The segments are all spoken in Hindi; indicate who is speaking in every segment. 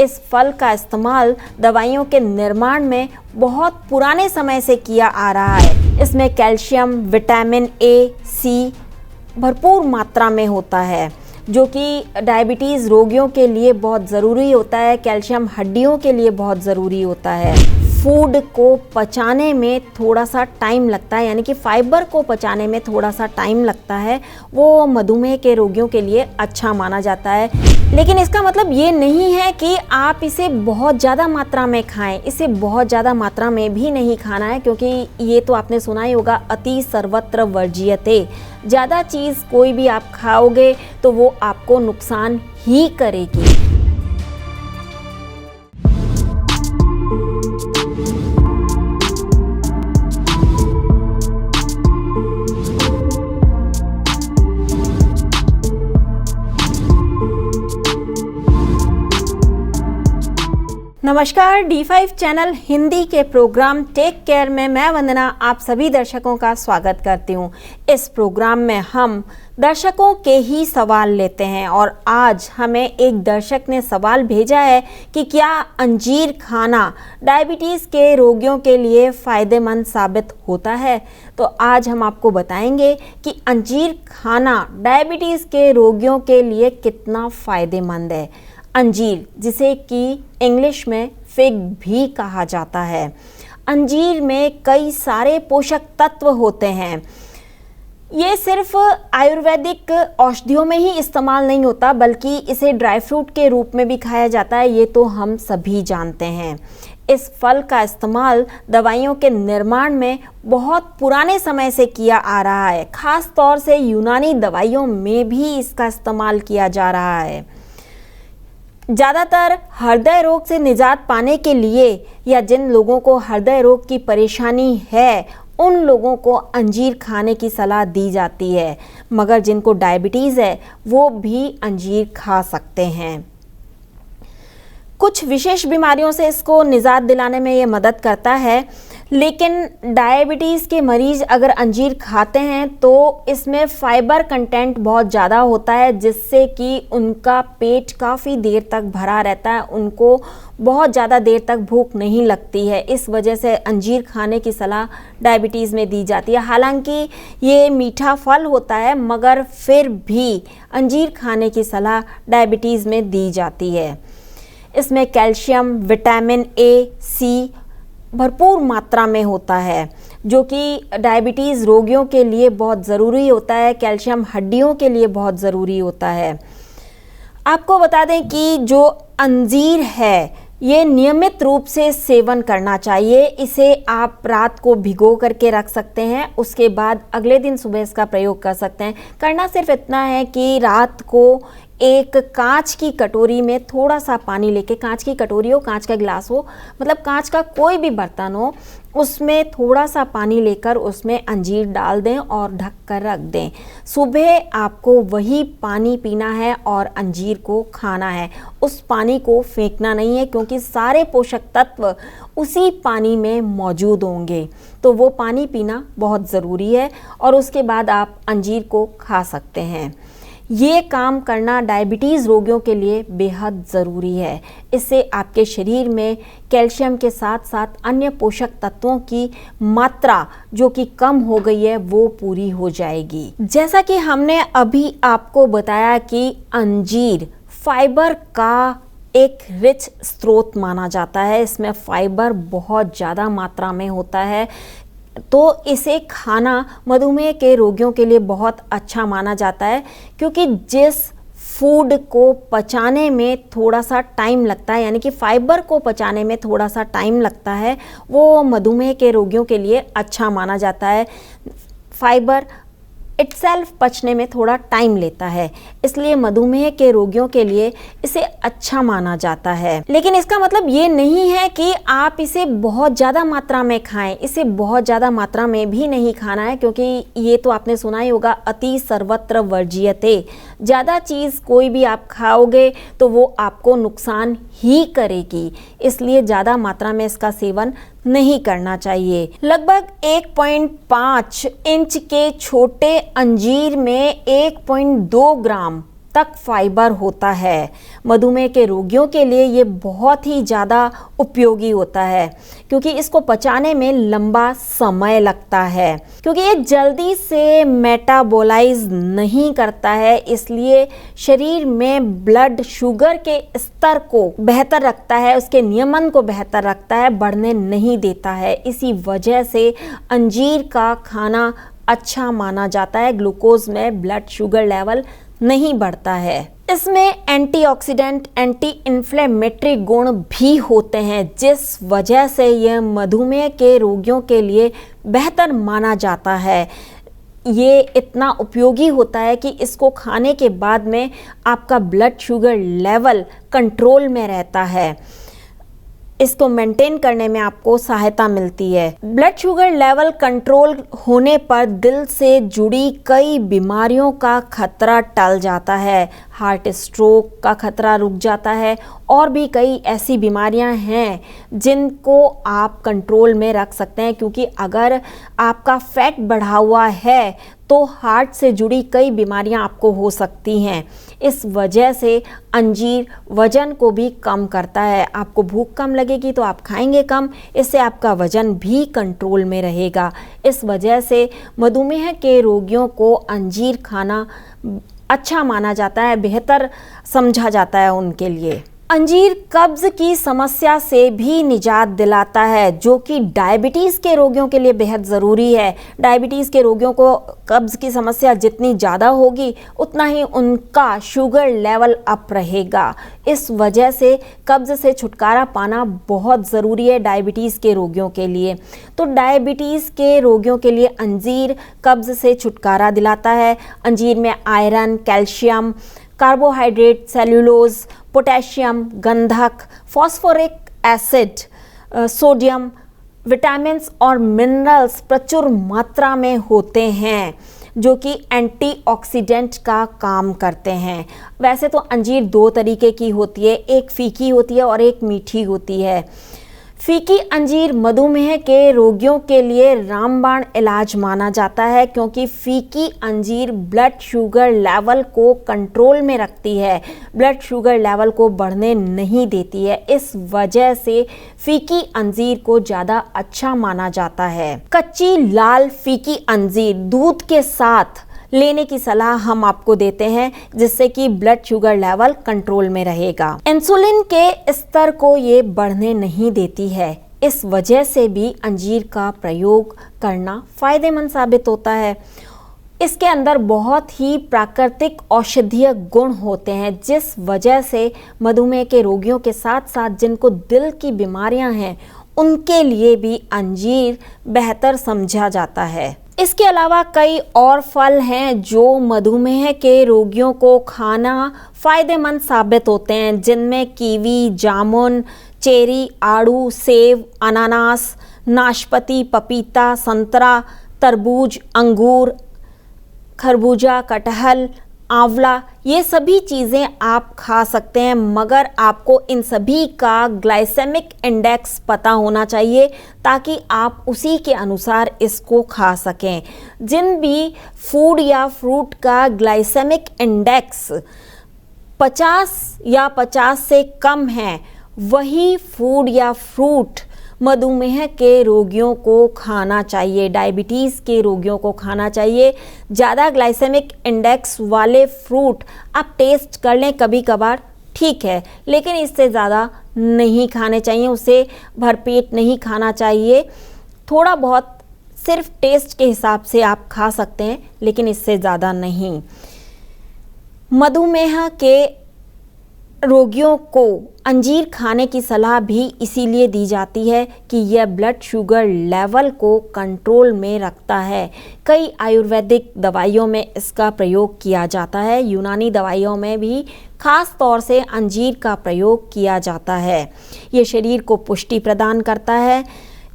Speaker 1: इस फल का इस्तेमाल दवाइयों के निर्माण में बहुत पुराने समय से किया आ रहा है। इसमें कैल्शियम, विटामिन ए, सी भरपूर मात्रा में होता है, जो कि डायबिटीज़ रोगियों के लिए बहुत ज़रूरी होता है। कैल्शियम हड्डियों के लिए बहुत ज़रूरी होता है। फूड को पचाने में थोड़ा सा टाइम लगता है, यानी कि फाइबर को पचाने में थोड़ा सा टाइम लगता है, वो मधुमेह के रोगियों के लिए अच्छा माना जाता है। लेकिन इसका मतलब ये नहीं है कि आप इसे बहुत ज़्यादा मात्रा में खाएं। इसे बहुत ज़्यादा मात्रा में भी नहीं खाना है, क्योंकि ये तो आपने सुना ही होगा, अति सर्वत्र वर्ज्यते। ज़्यादा चीज़ कोई भी आप खाओगे तो वो आपको नुकसान ही करेगी। नमस्कार, D5 चैनल हिंदी के प्रोग्राम टेक केयर में मैं वंदना आप सभी दर्शकों का स्वागत करती हूँ। इस प्रोग्राम में हम दर्शकों के ही सवाल लेते हैं और आज हमें एक दर्शक ने सवाल भेजा है कि क्या अंजीर खाना डायबिटीज़ के रोगियों के लिए फ़ायदेमंद साबित होता है। तो आज हम आपको बताएंगे कि अंजीर खाना डायबिटीज़ के रोगियों के लिए कितना फ़ायदेमंद है। अंजीर, जिसे कि इंग्लिश में फिग भी कहा जाता है, अंजीर में कई सारे पोषक तत्व होते हैं। ये सिर्फ आयुर्वेदिक औषधियों में ही इस्तेमाल नहीं होता, बल्कि इसे ड्राई फ्रूट के रूप में भी खाया जाता है, ये तो हम सभी जानते हैं। इस फल का इस्तेमाल दवाइयों के निर्माण में बहुत पुराने समय से किया आ रहा है। ख़ास तौर से यूनानी दवाइयों में भी इसका इस्तेमाल किया जा रहा है। ज़्यादातर हृदय रोग से निजात पाने के लिए या जिन लोगों को हृदय रोग की परेशानी है, उन लोगों को अंजीर खाने की सलाह दी जाती है, मगर जिनको डायबिटीज़ है वो भी अंजीर खा सकते हैं। कुछ विशेष बीमारियों से इसको निजात दिलाने में ये मदद करता है, लेकिन डायबिटीज़ के मरीज़ अगर अंजीर खाते हैं तो इसमें फ़ाइबर कंटेंट बहुत ज़्यादा होता है, जिससे कि उनका पेट काफ़ी देर तक भरा रहता है, उनको बहुत ज़्यादा देर तक भूख नहीं लगती है। इस वजह से अंजीर खाने की सलाह डायबिटीज़ में दी जाती है। हालांकि ये मीठा फल होता है, मगर फिर भी अंजीर खाने की सलाह डायबिटीज़ में दी जाती है। इसमें कैल्शियम, विटामिन ए, सी भरपूर मात्रा में होता है, जो कि डायबिटीज़ रोगियों के लिए बहुत ज़रूरी होता है। कैल्शियम हड्डियों के लिए बहुत ज़रूरी होता है। आपको बता दें कि जो अंजीर है, ये नियमित रूप से सेवन करना चाहिए। इसे आप रात को भिगो करके रख सकते हैं, उसके बाद अगले दिन सुबह इसका प्रयोग कर सकते हैं। करना सिर्फ इतना है कि रात को एक कांच की कटोरी में थोड़ा सा पानी लेके, कांच की कटोरी हो, कांच का गिलास हो, मतलब कांच का कोई भी बर्तन हो, उसमें थोड़ा सा पानी लेकर उसमें अंजीर डाल दें और ढक कर रख दें। सुबह आपको वही पानी पीना है और अंजीर को खाना है। उस पानी को फेंकना नहीं है, क्योंकि सारे पोषक तत्व उसी पानी में मौजूद होंगे, तो वो पानी पीना बहुत ज़रूरी है और उसके बाद आप अंजीर को खा सकते हैं। ये काम करना डायबिटीज़ रोगियों के लिए बेहद ज़रूरी है। इससे आपके शरीर में कैल्शियम के साथ साथ अन्य पोषक तत्वों की मात्रा जो कि कम हो गई है वो पूरी हो जाएगी। जैसा कि हमने अभी आपको बताया कि अंजीर फाइबर का एक रिच स्रोत माना जाता है। इसमें फाइबर बहुत ज़्यादा मात्रा में होता है, तो इसे खाना मधुमेह के रोगियों के लिए बहुत अच्छा माना जाता है, क्योंकि जिस फूड को पचाने में थोड़ा सा टाइम लगता है, यानी कि फाइबर को पचाने में थोड़ा सा टाइम लगता है, वो मधुमेह के रोगियों के लिए अच्छा माना जाता है। फाइबर इटसेल्फ पचने में थोड़ा टाइम लेता है, इसलिए मधुमेह के रोगियों के लिए इसे अच्छा माना जाता है। लेकिन इसका मतलब ये नहीं है कि आप इसे बहुत ज़्यादा मात्रा में खाएं। इसे बहुत ज़्यादा मात्रा में भी नहीं खाना है, क्योंकि ये तो आपने सुना ही होगा, अति सर्वत्र वर्ज्यते। ज़्यादा चीज़ कोई भी आप खाओगे तो वो आपको नुकसान ही करेगी, इसलिए ज़्यादा मात्रा में इसका सेवन नहीं करना चाहिए। लगभग 1.5 इंच के छोटे अंजीर में 1.2 ग्राम तक फाइबर होता है। मधुमेह के रोगियों के लिए ये बहुत ही ज़्यादा उपयोगी होता है क्योंकि इसको पचाने में लंबा समय लगता है, क्योंकि ये जल्दी से मेटाबोलाइज नहीं करता है, इसलिए शरीर में ब्लड शुगर के स्तर को बेहतर रखता है, उसके नियमन को बेहतर रखता है, बढ़ने नहीं देता है। इसी वजह से अंजीर का खाना अच्छा माना जाता है। ग्लूकोज में ब्लड शुगर लेवल नहीं बढ़ता है। इसमें एंटीऑक्सीडेंट, एंटी इन्फ्लेमेटरी गुण भी होते हैं, जिस वजह से यह मधुमेह के रोगियों के लिए बेहतर माना जाता है। ये इतना उपयोगी होता है कि इसको खाने के बाद में आपका ब्लड शुगर लेवल कंट्रोल में रहता है। इसको मेंटेन करने में आपको सहायता मिलती है। ब्लड शुगर लेवल कंट्रोल होने पर दिल से जुड़ी कई बीमारियों का खतरा टल जाता है। हार्ट स्ट्रोक का खतरा रुक जाता है और भी कई ऐसी बीमारियां हैं जिनको आप कंट्रोल में रख सकते हैं, क्योंकि अगर आपका फैट बढ़ा हुआ है तो हार्ट से जुड़ी कई बीमारियां आपको हो सकती हैं। इस वजह से अंजीर वजन को भी कम करता है। आपको भूख कम लगेगी तो आप खाएंगे कम, इससे आपका वजन भी कंट्रोल में रहेगा। इस वजह से मधुमेह के रोगियों को अंजीर खाना अच्छा माना जाता है, बेहतर समझा जाता है उनके लिए। अंजीर कब्ज की समस्या से भी निजात दिलाता है, जो कि डायबिटीज़ के रोगियों के लिए बेहद ज़रूरी है। डायबिटीज़ के रोगियों को कब्ज की समस्या जितनी ज़्यादा होगी उतना ही उनका शुगर लेवल अप रहेगा। इस वजह से कब्ज से छुटकारा पाना बहुत ज़रूरी है डायबिटीज़ के रोगियों के लिए। तो डायबिटीज़ के रोगियों के लिए अंजीर कब्ज से छुटकारा दिलाता है। अंजीर में iron, calcium, carbohydrate, cellulose, potassium, गंधक, फॉस्फोरिक एसिड, सोडियम, विटामिन्स और मिनरल्स प्रचुर मात्रा में होते हैं, जो कि एंटीऑक्सीडेंट का काम करते हैं। वैसे तो अंजीर दो तरीके की होती है, एक फीकी होती है और एक मीठी होती है। फीकी अंजीर मधुमेह के रोगियों के लिए रामबाण इलाज माना जाता है, क्योंकि फीकी अंजीर ब्लड शुगर लेवल को कंट्रोल में रखती है, ब्लड शुगर लेवल को बढ़ने नहीं देती है। इस वजह से फीकी अंजीर को ज़्यादा अच्छा माना जाता है। कच्ची लाल फीकी अंजीर दूध के साथ लेने की सलाह हम आपको देते हैं, जिससे कि ब्लड शुगर लेवल कंट्रोल में रहेगा। इंसुलिन के स्तर को ये बढ़ने नहीं देती है, इस वजह से भी अंजीर का प्रयोग करना फायदेमंद साबित होता है। इसके अंदर बहुत ही प्राकृतिक औषधीय गुण होते हैं, जिस वजह से मधुमेह के रोगियों के साथ साथ जिनको दिल की बीमारियां हैं उनके लिए भी अंजीर बेहतर समझा जाता है। इसके अलावा कई और फल हैं जो मधुमेह के रोगियों को खाना फायदेमंद साबित होते हैं, जिनमें कीवी, जामुन, चेरी, आड़ू, सेब, अनानास, नाशपाती, पपीता, संतरा, तरबूज, अंगूर, खरबूजा, कटहल, आंवला, ये सभी चीज़ें आप खा सकते हैं, मगर आपको इन सभी का ग्लाइसेमिक इंडेक्स पता होना चाहिए ताकि आप उसी के अनुसार इसको खा सकें। जिन भी फूड या फ्रूट का ग्लाइसेमिक इंडेक्स 50 या 50 से कम है, वही फूड या फ्रूट मधुमेह के रोगियों को खाना चाहिए, डायबिटीज़ के रोगियों को खाना चाहिए। ज़्यादा ग्लाइसेमिक इंडेक्स वाले फ्रूट आप टेस्ट कर लें कभी कभार, ठीक है, लेकिन इससे ज़्यादा नहीं खाने चाहिए, उसे भरपेट नहीं खाना चाहिए। थोड़ा बहुत सिर्फ टेस्ट के हिसाब से आप खा सकते हैं, लेकिन इससे ज़्यादा नहीं। मधुमेह के रोगियों को अंजीर खाने की सलाह भी इसीलिए दी जाती है कि यह ब्लड शुगर लेवल को कंट्रोल में रखता है। कई आयुर्वेदिक दवाइयों में इसका प्रयोग किया जाता है, यूनानी दवाइयों में भी खास तौर से अंजीर का प्रयोग किया जाता है। ये शरीर को पुष्टि प्रदान करता है।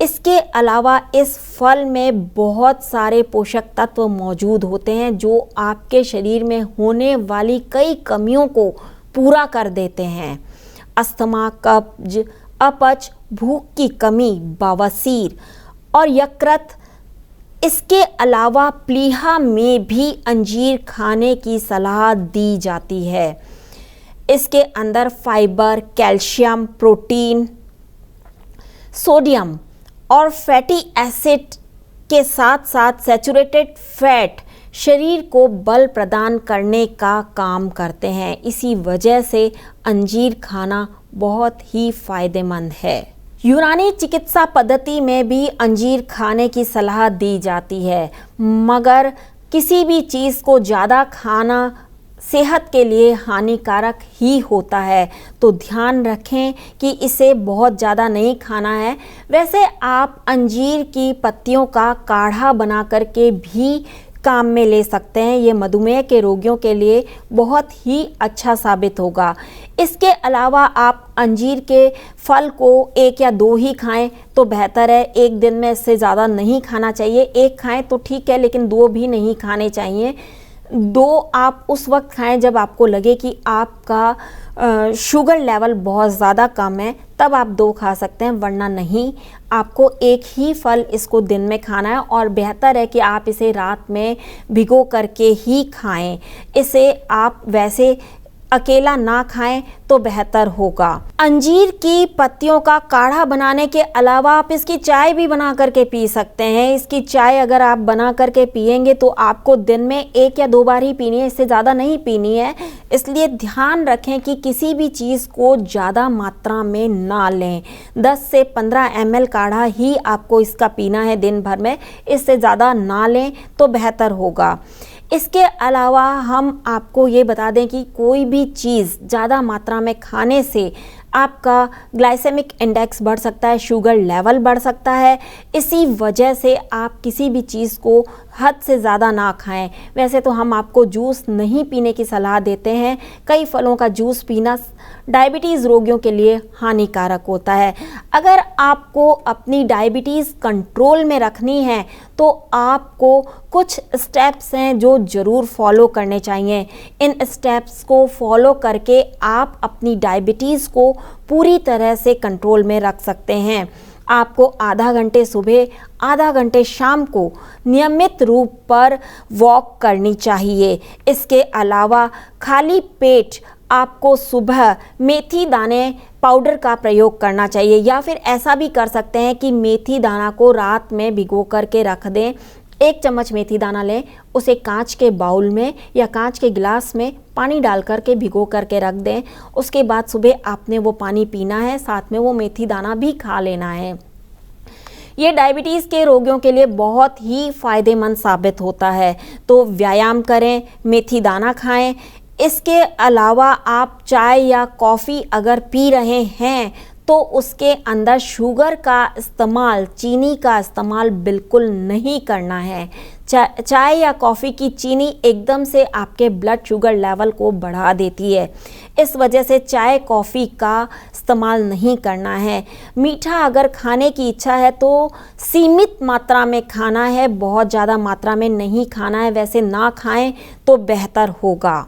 Speaker 1: इसके अलावा इस फल में बहुत सारे पोषक तत्व मौजूद होते हैं जो आपके शरीर में होने वाली कई कमियों को पूरा कर देते हैं। अस्थमा, कब्ज, अपच, भूख की कमी, बवासीर और यकृत इसके अलावा प्लीहा में भी अंजीर खाने की सलाह दी जाती है। इसके अंदर फाइबर, कैल्शियम, प्रोटीन, सोडियम और फैटी एसिड के साथ साथ सैचुरेटेड फैट शरीर को बल प्रदान करने का काम करते हैं। इसी वजह से अंजीर खाना बहुत ही फायदेमंद है। यूनानी चिकित्सा पद्धति में भी अंजीर खाने की सलाह दी जाती है, मगर किसी भी चीज़ को ज़्यादा खाना सेहत के लिए हानिकारक ही होता है, तो ध्यान रखें कि इसे बहुत ज़्यादा नहीं खाना है। वैसे आप अंजीर की पत्तियों का काढ़ा बना करके भी काम में ले सकते हैं। ये मधुमेह के रोगियों के लिए बहुत ही अच्छा साबित होगा। इसके अलावा आप अंजीर के फल को 1 या 2 ही खाएं तो बेहतर है। एक दिन में इससे ज़्यादा नहीं खाना चाहिए। 1 खाएं तो ठीक है, लेकिन 2 भी नहीं खाने चाहिए। 2 आप उस वक्त खाएं जब आपको लगे कि आपका शुगर लेवल बहुत ज़्यादा कम है, तब आप 2 खा सकते हैं, वरना नहीं। आपको 1 ही फल इसको दिन में खाना है और बेहतर है कि आप इसे रात में भिगो करके ही खाएं। इसे आप वैसे अकेला ना खाएं तो बेहतर होगा। अंजीर की पत्तियों का काढ़ा बनाने के अलावा आप इसकी चाय भी बना करके पी सकते हैं। इसकी चाय अगर आप बना करके पिएंगे तो आपको दिन में 1 या 2 बार ही पीनी है, इससे ज़्यादा नहीं पीनी है। इसलिए ध्यान रखें कि किसी भी चीज़ को ज़्यादा मात्रा में ना लें। 10 से 15 ml काढ़ा ही आपको इसका पीना है दिन भर में, इससे ज़्यादा ना लें तो बेहतर होगा। इसके अलावा हम आपको ये बता दें कि कोई भी चीज़ ज़्यादा मात्रा में खाने से आपका ग्लाइसेमिक इंडेक्स बढ़ सकता है, शुगर लेवल बढ़ सकता है। इसी वजह से आप किसी भी चीज़ को हद से ज़्यादा ना खाएं। वैसे तो हम आपको जूस नहीं पीने की सलाह देते हैं। कई फलों का जूस पीना डायबिटीज़ रोगियों के लिए हानिकारक होता है। अगर आपको अपनी डायबिटीज़ कंट्रोल में रखनी है तो आपको कुछ स्टेप्स हैं जो ज़रूर फॉलो करने चाहिए। इन स्टेप्स को फॉलो करके आप अपनी डायबिटीज़ को पूरी तरह से कंट्रोल में रख सकते हैं। आपको आधा घंटे सुबह, आधा घंटे शाम को नियमित रूप पर वॉक करनी चाहिए। इसके अलावा खाली पेट आपको सुबह मेथी दाने पाउडर का प्रयोग करना चाहिए, या फिर ऐसा भी कर सकते हैं कि मेथी दाना को रात में भिगो करके रख दें। 1 चम्मच मेथी दाना लें, उसे कांच के बाउल में या कांच के गिलास में पानी डाल करके भिगो करके रख दें। उसके बाद सुबह आपने वो पानी पीना है, साथ में वो मेथी दाना भी खा लेना है। ये डायबिटीज़ के रोगियों के लिए बहुत ही फ़ायदेमंद साबित होता है। तो व्यायाम करें, मेथी दाना खाएं। इसके अलावा आप चाय या कॉफ़ी अगर पी रहे हैं तो उसके अंदर शुगर का इस्तेमाल, चीनी का इस्तेमाल बिल्कुल नहीं करना है। चाय या कॉफ़ी की चीनी एकदम से आपके ब्लड शुगर लेवल को बढ़ा देती है। इस वजह से चाय कॉफ़ी का इस्तेमाल नहीं करना है। मीठा अगर खाने की इच्छा है तो सीमित मात्रा में खाना है, बहुत ज़्यादा मात्रा में नहीं खाना है। वैसे ना खाएं तो बेहतर होगा।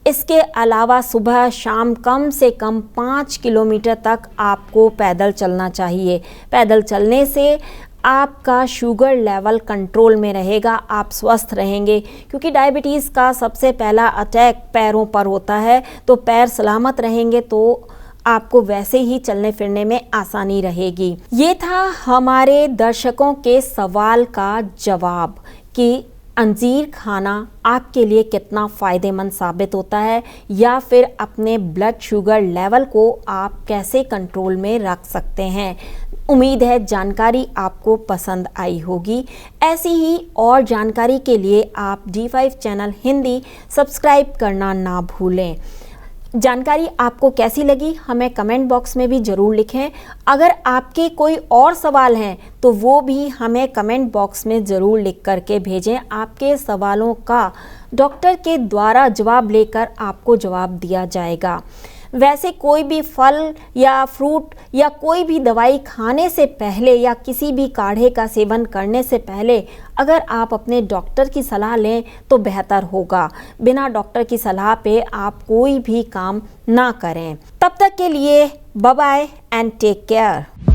Speaker 1: इसके अलावा सुबह शाम कम से कम 5 किलोमीटर तक आपको पैदल चलना चाहिए। पैदल चलने से आपका शुगर लेवल कंट्रोल में रहेगा, आप स्वस्थ रहेंगे, क्योंकि डायबिटीज़ का सबसे पहला अटैक पैरों पर होता है। तो पैर सलामत रहेंगे तो आपको वैसे ही चलने फिरने में आसानी रहेगी। ये था हमारे दर्शकों के सवाल का जवाब कि अंजीर खाना आपके लिए कितना फ़ायदेमंद साबित होता है, या फिर अपने ब्लड शुगर लेवल को आप कैसे कंट्रोल में रख सकते हैं। उम्मीद है जानकारी आपको पसंद आई होगी। ऐसी ही और जानकारी के लिए आप D5 चैनल हिंदी सब्सक्राइब करना ना भूलें। जानकारी आपको कैसी लगी हमें कमेंट बॉक्स में भी ज़रूर लिखें। अगर आपके कोई और सवाल हैं तो वो भी हमें कमेंट बॉक्स में ज़रूर लिख करके भेजें। आपके सवालों का डॉक्टर के द्वारा जवाब लेकर आपको जवाब दिया जाएगा। वैसे कोई भी फल या फ्रूट या कोई भी दवाई खाने से पहले या किसी भी काढ़े का सेवन करने से पहले अगर आप अपने डॉक्टर की सलाह लें तो बेहतर होगा। बिना डॉक्टर की सलाह पे आप कोई भी काम ना करें। तब तक के लिए bye bye and take care.